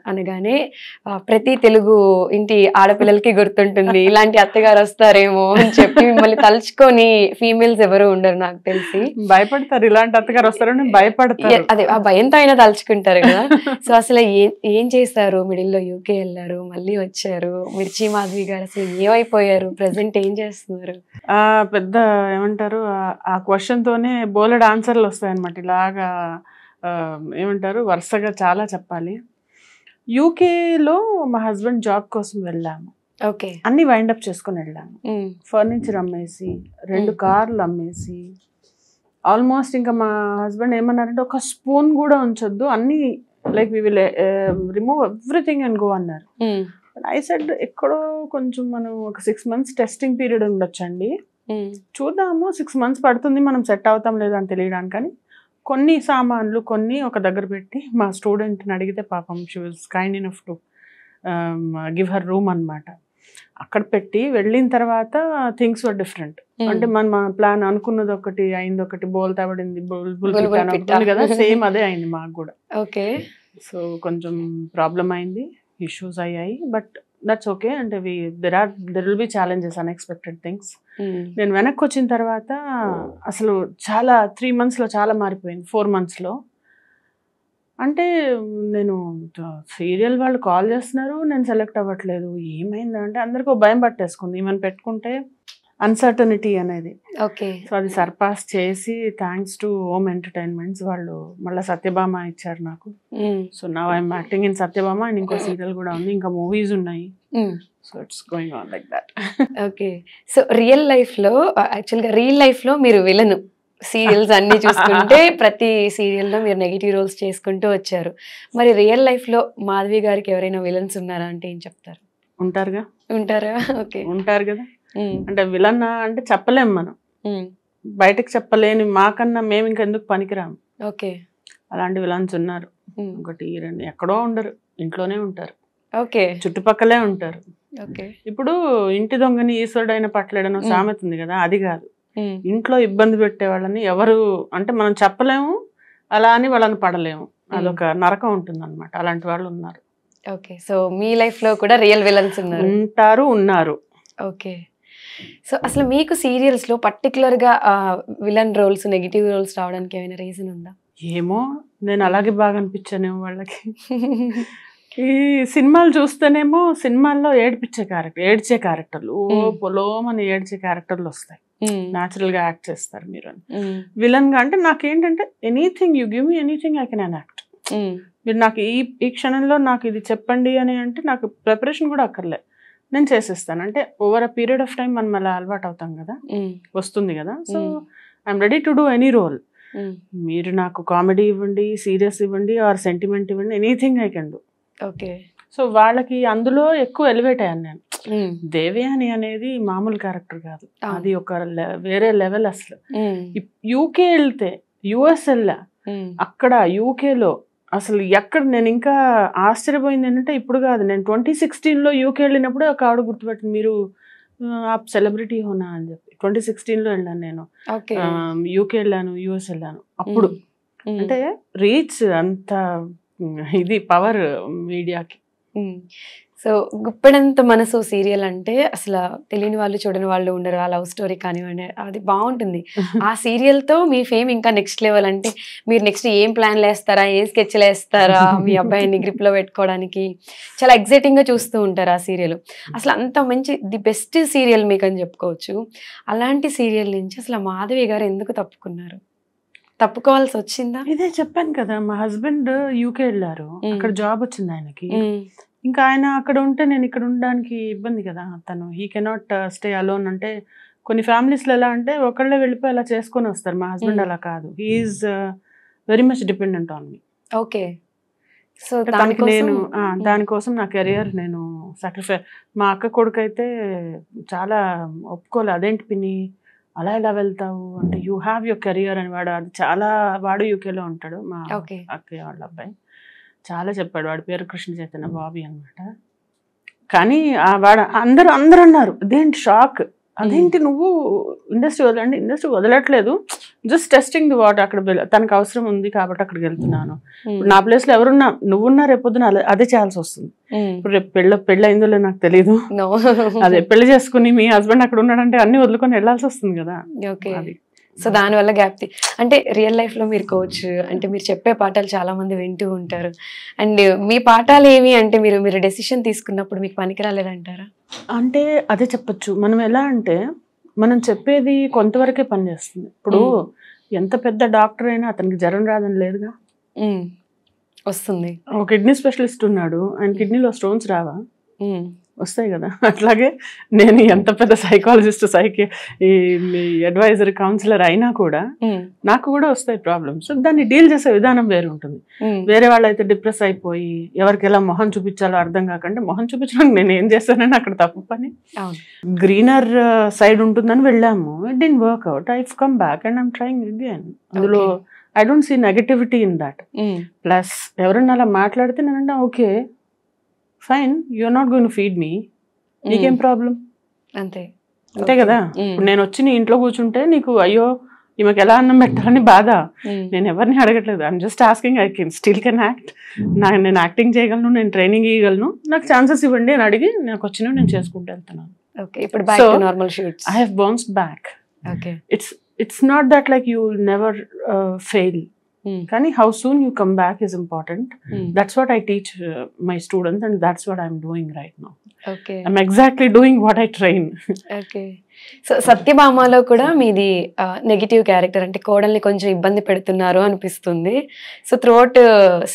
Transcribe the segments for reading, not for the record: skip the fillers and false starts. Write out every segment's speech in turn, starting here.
అనగానే ప్రతి తెలుగు ఇంటి ఆడపిల్లలకి గుర్తుంటుంది ఇలాంటి అత్తగారు వస్తారేమో అని చెప్పి మిమ్మల్ని తలుచుకొని ఫీమేల్స్ ఎవరు ఉండరు నాకు తెలిసి. భయపడతారు, ఇలాంటి అత్తగారు వస్తారని భయపడతారు. అదే ఆ భయంతో అయినా తలుచుకుంటారు కదా. సో అసలు ఏం చేశారు, మిడిల్లో యూకే వెళ్ళారు, మళ్ళీ వచ్చారు, మిర్చి మాధవి గారు అసలు ఏమైపోయారు, ప్రెసెంట్ ఏం చేస్తున్నారు? పెద్ద ఏమంటారు, ఆ క్వశ్చన్ తోనే బోలెడ్ ఆన్సర్లు వస్తాయన్నమాట. ఇలాగా ఏమంటారు వరుసగా చాలా చెప్పాలి. యూకేలో మా హస్బెండ్ జాబ్ కోసం వెళ్ళాము. ఓకే. అన్ని వైండప్ చేసుకుని వెళ్ళాము. ఫర్నిచర్ అమ్మేసి 2 కార్లు అమ్మేసి ఆల్మోస్ట్ ఇంకా మా హస్బెండ్ ఏమన్నారంటే ఒక స్పూన్ కూడా ఉంచొద్దు, అన్ని like we will remove everything and go అన్నారు. ఐ సెడ్ ఎక్కడో కొంచెం మనం ఒక 6 months టెస్టింగ్ పీరియడ్ ఉండొచ్చండి, చూద్దాము 6 months పడుతుంది మనం సెట్ అవుతాం లేదా అని తెలియడానికి. కానీ కొన్ని సామాన్లు కొన్ని ఒక దగ్గర పెట్టి మా స్టూడెంట్ని అడిగితే పాపం she was kind enough to give her room అనమాట. అక్కడ పెట్టి వెళ్ళిన తర్వాత థింగ్స్ వర్ డిఫరెంట్. అంటే మన ప్లాన్ అనుకున్నది ఒకటి అయింది, ఒకటి బోల్తా పడింది, బుల్బుల్ కదా, సేమ్ అదే అయింది మాకు కూడా. ఓకే. సో కొంచెం ప్రాబ్లం అయింది, ఇష్యూస్ అయ్యాయి, బట్ దట్స్ ఓకే. అంటే there will be challenges, unexpected things. నేను వెనక్కి వచ్చిన తర్వాత అసలు చాలా 3 monthsలో చాలా మారిపోయింది. 4 monthsలో అంటే నేను సీరియల్ వాళ్ళు కాల్ చేస్తున్నారు, నేను సెలెక్ట్ అవ్వట్లేదు, ఏమైందంటే అందరికీ భయం పట్టేసుకుంది. ఈమెను పెట్టుకుంటే అన్సర్టనిటీ అనేది. ఓకే. సో అది సర్పాస్ చేసి థ్యాంక్స్ టు హోమ్ ఎంటర్టైన్మెంట్స్ వాళ్ళు మళ్ళీ సత్యభామ ఇచ్చారు నాకు. సో నా I'm acting in Satyabhama and ఇంకో సీరియల్ కూడా ఉంది, ఇంకా మూవీస్ ఉన్నాయి. So it's going on like that. Okay. So real లైఫ్లో మీరు విలను సీరియల్స్ అన్ని చూసుకుంటే ప్రతి సీరియల్లో మీరు నెగిటివ్ రోల్స్ చేసుకుంటూ వచ్చారు. మరి రియల్ లైఫ్లో మాధవి గారికి ఎవరైనా విలన్స్ ఉన్నారా అంటే ఏం చెప్తారు? ఉంటారా? ఓకే, ఉంటారు కదా. అంటే విలన్ అంటే చెప్పలేము మనం, బయటకు చెప్పలేని మాకన్నా మేము ఇంకెందుకు పనికిరాము. ఓకే. అలాంటి విలన్స్ ఉన్నారు. 1 2 ఎక్కడో ఉండరు, ఇంట్లోనే ఉంటారు. ఓకే. చుట్టుపక్కలే ఉంటారు. ఓకే. ఇప్పుడు ఇంటి దొంగని ఈశ్వరుడైన పట్టలేడనో సామెత ఉంది కదా, అది కాదు. ఇంట్లో ఇబ్బంది పెట్టే వాళ్ళని ఎవరు అంటే మనం చెప్పలేము, అలా అని వాళ్ళని పడలేము, అదొక నరకం ఉంటుంది అనమాట. అలాంటి వాళ్ళు ఉన్నారు. ఓకే. సో మీ లైఫ్ లో కూడా రియల్ విలన్స్ ఉన్నారు. ఓకే. సో అసలు మీకు సీరియల్స్ లో పర్టికులర్ గా విలన్ రోల్స్, నెగిటివ్ రోల్స్ రావడానికి ఏమైనా రీజన్ ఉందా? ఏమో, నేను అలాగే బాగా అనిపించానేమో వాళ్ళకి. ఈ సినిమాలు చూస్తేనేమో సినిమాల్లో ఏడ్చే క్యారెక్టర్లు, పొలోమని ఏడ్చే క్యారెక్టర్లు వస్తాయి, న్యాచురల్ గా యాక్ట్ చేస్తారు మీరు అని. విలన్ గా అంటే నాకేంటంటే anything you give me anything I can act. మీరు నాకు ఈ క్షణంలో నాకు ఇది చెప్పండి అని అంటే నాకు ప్రిపరేషన్ కూడా అక్కర్లే, నేను చేసేస్తాను. అంటే over a period of time మనం అలా అలవాటు అవుతాం కదా, వస్తుంది కదా. So I'm ready to do any role. మీరు నాకు కామెడీ ఇవ్వండి, సీరియస్ ఇవ్వండి, ఆర్ సెంటిమెంట్ ఇవ్వండి, anything I can do. Okay. So వాళ్ళకి అందులో ఎక్కువ ఎలివేట్ అయ్యాను నేను. దేవయాని అనేది మామూలు క్యారెక్టర్ కాదు, అది ఒక వేరే లెవెల్. అసలు యూకే వెళ్తే, యుఎస్ వెళ్ళా, అక్కడ యూకేలో అసలు ఎక్కడ నేను ఇంకా ఆశ్చర్యపోయింది ఏంటంటే, ఇప్పుడు కాదు, నేను 2016లో యూకే వెళ్ళినప్పుడే ఒక ఆవిడ గుర్తుపెట్టింది, మీరు ఆ సెలబ్రిటీ హోనా అని చెప్పి. 2016లో వెళ్ళాను నేను, యూకే వెళ్ళాను, యుఎస్ వెళ్ళాను. అప్పుడు అంటే రీచ్ అంత, ఇది పవర్ మీడియాకి. సో గుప్పెడంత మనసు సీరియల్ అంటే అసలు తెలియని వాళ్ళు చూడని వాళ్ళు ఉండరు. ఆ లవ్ స్టోరీ కానివ్వండి, అది బాగుంటుంది. ఆ సీరియల్తో మీ ఫేమ్ ఇంకా నెక్స్ట్ లెవెల్. అంటే మీరు నెక్స్ట్ ఏం ప్లాన్లు వేస్తారా, ఏం స్కెచ్లు వేస్తారా మీ అబ్బాయిని గ్రిప్లో పెట్టుకోవడానికి, చాలా ఎగ్జైటింగ్గా చూస్తూ ఉంటారు ఆ సీరియల్. అసలు అంత మంచి ది బెస్ట్ సీరియల్ మీకు అని చెప్పుకోవచ్చు. అలాంటి సీరియల్ నుంచి అసలు మాధవి గారు ఎందుకు తప్పుకోవాల్సి వచ్చిందా? ఇదే చెప్పాను కదా, మా హస్బెండ్ యూకే వెళ్ళారు, అక్కడ జాబ్ వచ్చింది ఆయనకి. ఇంకా ఆయన అక్కడ ఉంటే నేను ఇక్కడ ఉండడానికి ఇబ్బంది కదా. తను హీ కెనాట్ స్టే అలోన్. అంటే కొన్ని ఫ్యామిలీస్లో ఎలా అంటే ఒకళ్ళే వెళ్ళిపోయి అలా చేసుకొని వస్తారు. మా హస్బెండ్ అలా కాదు, he is very much dependent on me. Okay. So దానికోసం నా కెరియర్ నేను సాక్రిఫై. మా అక్క కొడుకు అయితే చాలా ఒప్పుకోలే, అదేంటి పిన్ని అలా ఎలా వెళ్తావు అంటే, యూ హ్యావ్ యువర్ కెరియర్ అని. వాడు యూకేలో ఉంటాడు, మా అక్కయ్య వాళ్ళ అబ్బాయి. చాలా చెప్పాడు, వాడి పేరు కృష్ణ చైతన్య బాబీ అనమాట. కానీ వాడు అందరూ అన్నారు, అదేంటి షాక్, అదేంటి నువ్వు ఇండస్ట్రీ వదలండి, ఇండస్ట్రీ వదలట్లేదు, జస్ట్ టెస్టింగ్ ది వాటర్, అక్కడ తనకు అవసరం ఉంది కాబట్టి అక్కడికి వెళ్తున్నాను. నా ప్లేస్ లో ఎవరున్నా, నువ్వున్నా రేపొద్దున అదే చేయాల్సి వస్తుంది. ఇప్పుడు రేపు పెళ్ళి అయిందో లేదో నాకు తెలియదు, అదే పెళ్లి చేసుకుని మీ హస్బెండ్ అక్కడ ఉన్నాడంటే అన్ని వదులుకొని వెళ్ళాల్సి వస్తుంది కదా. అది సో దానివల్ల గ్యాప్ అంటే రియల్ లైఫ్ లో మీరు కోచ్ అంటే మీరు చెప్పే పాఠాలు చాలా మంది వింటూ ఉంటారు. అండ్ మీ పాఠాలు ఏమి అంటే మీరు డెసిషన్ తీసుకున్నప్పుడు మీకు పనికి రాలేదంటారా? అంటే అదే చెప్పొచ్చు. మనం ఎలా అంటే మనం చెప్పేది కొంతవరకే పనిచేస్తుంది. ఇప్పుడు ఎంత పెద్ద డాక్టర్ అయినా అతనికి జ్వరం రాదని లేదుగా, వస్తుంది. ఒక కిడ్నీ స్పెషలిస్ట్ ఉన్నాడు, ఆయన కిడ్నీలో స్టోన్స్ రావా? వస్తాయి కదా. అట్లాగే నేను ఎంత పెద్ద సైకాలజిస్ట్, ఈ అడ్వైజర్, కౌన్సిలర్ అయినా కూడా నాకు కూడా వస్తాయి ప్రాబ్లమ్స్. దాన్ని డీల్ చేసే విధానం వేరే ఉంటుంది. వేరే వాళ్ళు అయితే డిప్రెస్ అయిపోయి ఎవరికి ఎలా మొహం చూపించాలో అర్థం కాకంటే, మొహం చూపించడానికి నేను ఏం చేస్తానని అక్కడ తప్పు పని. గ్రీనర్ సైడ్ ఉంటుందని వెళ్ళాము, it didn't work out, I come back and I'm trying again. అందులో I don't see negativity in that. Plus ఎవరన్నా అలా మాట్లాడితే నేనంటే okay fine, you're not going to feed me, నీకేం ప్రాబ్లం, అంతే కదా. ఇప్పుడు నేను వచ్చి నీ ఇంట్లో కూర్చుంటే నీకు అయ్యో ఈమెకి ఎలా అన్నం పెట్టాలని బాధ, నేను ఎవరిని అడగట్లేదు. I'm just asking, I still can act, నేను యాక్టింగ్ చేయగలను, నేను ట్రైనింగ్ ఇవ్వగలను, నాకు ఛాన్సెస్ ఇవ్వండి అని అడిగి నాకు వచ్చినవి నేను చేసుకుంటూ వెళ్తున్నాను. I have bounced back. It's not that like you will never fail, కానీ how soon you come back is important. That's what I teach my students, and that's what I'm doing right now. I'm exactly doing what I train. So సత్యభామలో కూడా మీది negative character, అంటే కోడల్ని కొంచెం ఇబ్బంది పెడుతున్నారు అనిపిస్తుంది. సో త్రూఅవుట్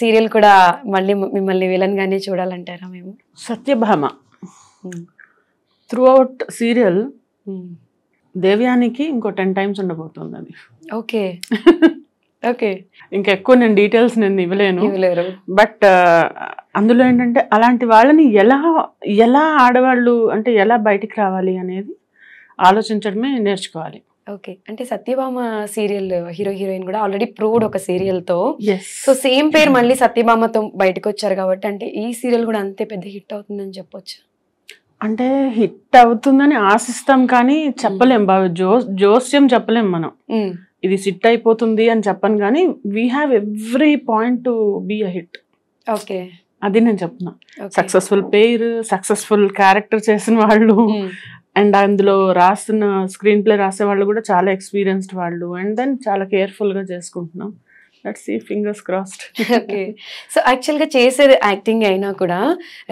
సీరియల్ కూడా మళ్ళీ మిమ్మల్ని విలన్ గానే చూడాలంటారా? మేము సత్యభామ త్రూఅవుట్ సీరియల్ దేవ్యానికి ఇంకో 10 times ఉండబోతుంది అది. ఓకే, ఇంకెక్కువ నేను డీటెయిల్స్ నేను ఇవ్వలేను. బట్ అందులో ఏంటంటే అలాంటి వాళ్ళని ఎలా ఆడవాళ్ళు అంటే ఎలా బయటికి రావాలి అనేది ఆలోచించడమే నేర్చుకోవాలి. ఓకే, అంటే సత్యభామ సీరియల్ హీరోయిన్ కూడా ఆల్రెడీ ప్రూవ్డ్ ఒక సీరియల్ తో. సో సేమ్ పేరు మళ్ళీ సత్యభామతో బయటకు వచ్చారు కాబట్టి అంటే ఈ సీరియల్ కూడా అంతే పెద్ద హిట్ అవుతుందని చెప్పొచ్చు. అంటే హిట్ అవుతుందని ఆశిస్తాం కానీ చెప్పలేం బాగా, జోస్యం చెప్పలేం మనం ఇది సిట్ అయిపోతుంది అని చెప్పను, కానీ we have every point to be a hit. Okay, అది నేను చెప్తున్నా. సక్సెస్ఫుల్ పేరు, సక్సెస్ఫుల్ క్యారెక్టర్ చేసిన వాళ్ళు, అండ్ అందులో రాస్తున్న స్క్రీన్ ప్లే రాసే వాళ్ళు కూడా చాలా ఎక్స్పీరియన్స్డ్ వాళ్ళు, అండ్ దెన్ చాలా కేర్ఫుల్ గా చేసుకుంటున్నాం. Let's see, fingers crossed. Okay, so actual గా చేసేది యాక్టింగ్ అయినా కూడా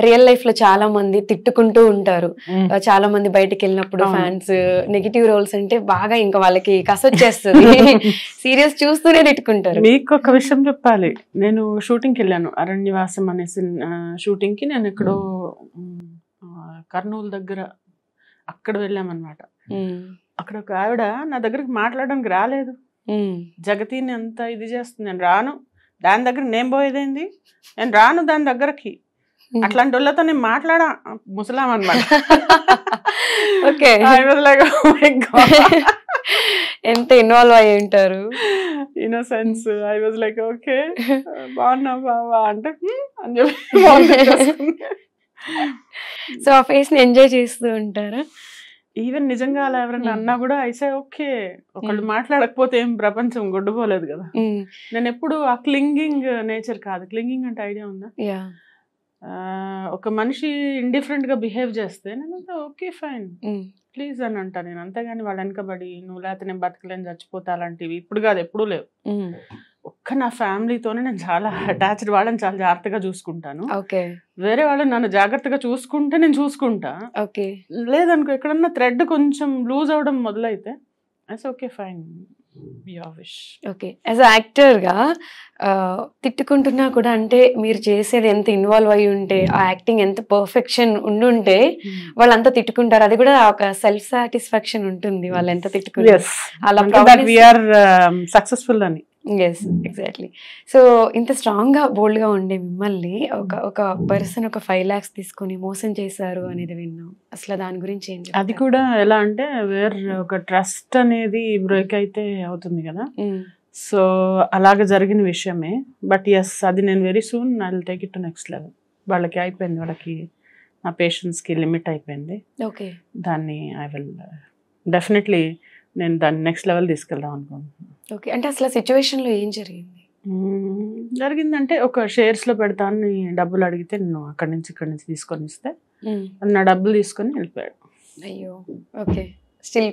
రియల్ లైఫ్ లో చాలా మంది తిట్టుకుంటూ ఉంటారు. చాలా మంది బయటకు వెళ్ళినప్పుడు ఫ్యాన్స్ నెగిటివ్ రోల్స్ అంటే బాగా ఇంకా వాళ్ళకి కసొచ్చేస్తుంది, సీరియస్ చూస్తూనే తిట్టుకుంటారు. మీకు ఒక విషయం చెప్పాలి, నేను షూటింగ్కి వెళ్ళాను, అరణ్యవాసం అనే షూటింగ్ కి. నేను ఎక్కడో కర్నూలు దగ్గర అక్కడ వెళ్ళామన్నమాట. అక్కడ ఒక ఆవిడ నా దగ్గరికి మాట్లాడడానికి రాలేదు. జగతిని అంతా ఇది చేస్తుంది, నేను రాను, దాని దగ్గర నేను పోయేదేంది, నేను రాను దాని దగ్గరకి, అట్లాంటి వాళ్ళతో నేను మాట్లాడా, ముసలాం అనమాట. ఎంత ఇన్వాల్వ్ అయ్యి ఉంటారు, innocence. I was like okay బాగున్నా బావా అంటే అని చెప్పి. సో ఆ ఫేస్ ని ఎంజాయ్ చేస్తూ ఉంటారా? ఈవెన్ నిజంగా అలా ఎవరైనా అన్నా కూడా ఐసే ఓకే, ఒకళ్ళు మాట్లాడకపోతే ఏం ప్రపంచం గొడ్డుపోలేదు కదా. నేను ఎప్పుడు ఆ క్లింగింగ్ నేచర్ కాదు. క్లింగింగ్ అంటే ఐడియా ఉందా? ఒక మనిషి ఇండిఫరెంట్ గా బిహేవ్ చేస్తే నేను ఓకే ఫైన్ ప్లీజ్ అని అంటా నేను, అంతేగాని వాళ్ళ వెనకబడి నువ్వు లేకపోతే నేను బతకలేని చచ్చిపోతా అలాంటివి ఇప్పుడు కాదు, ఎప్పుడూ లేవు. ఒక్క నా ఫ్యామిలీతోనే నేను చాలా అటాచ్డ్, వాళ్ళని చాలా జాగ్రత్తగా చూసుకుంటాను. వేరే వాళ్ళని నన్ను జాగ్రత్తగా చూసుకుంటే నేను చూసుకుంటా, లేదనుకో ఎక్కడన్నా థ్రెడ్ కొంచెం లూజ్ అవడం మొదలైతే okay fine, okay. As actor గా తిట్టుకుంటున్నా కూడా అంటే మీరు చేసేది ఎంత ఇన్వాల్వ్ అయ్యి ఉంటే, ఆ యాక్టింగ్ ఎంత పర్ఫెక్షన్ ఉండుంటే వాళ్ళంతా తిట్టుకుంటారు. అది కూడా ఒక సెల్ఫ్ సాటిస్ఫాక్షన్ ఉంటుంది వాళ్ళు ఎంత తిట్టుకుంటారు, అలా సక్సెస్ఫుల్ అని. Yes, exactly. సో ఇంత స్ట్రాంగ్ గా బోల్డ్ గా ఉండే మిమ్మల్ని ఒక పర్సన్ ఒక 5 lakhs తీసుకుని మోసం చేశారు అనేది విన్నాం. అసలు దాని గురించి ఏం చెప్తారు? అది కూడా ఎలా అంటే ఒక ట్రస్ట్ అనేది బ్రేక్ అయితే అవుతుంది కదా. సో అలాగే జరిగిన విషయమే. బట్ ఎస్, అది నేను very soon I will take it to next level. వాళ్ళకి అయిపోయింది, వాళ్ళకి నా పేషెన్స్ కి లిమిట్ అయిపోయింది. ఓకే, దాన్ని ఐ విల్ డెఫినెట్లీ నేను దాన్ని నెక్స్ట్ లెవెల్ తీసుకెళ్దాం అనుకుంటున్నాను. ఓకే. అంటే అసలు ఆ సిచ్యువేషన్‌లో ఏం జరిగింది? జరిగిందంటే ఒక షేర్స్‌లో పెడతానని డబ్బులు అడిగితే నేను అక్కడి నుంచి ఇక్కడి నుంచి తీసుకొని ఇస్తే నా డబ్బులు తీసుకొని వెళ్ళిపోయాడు. అయ్యో! ఓకే. స్టిల్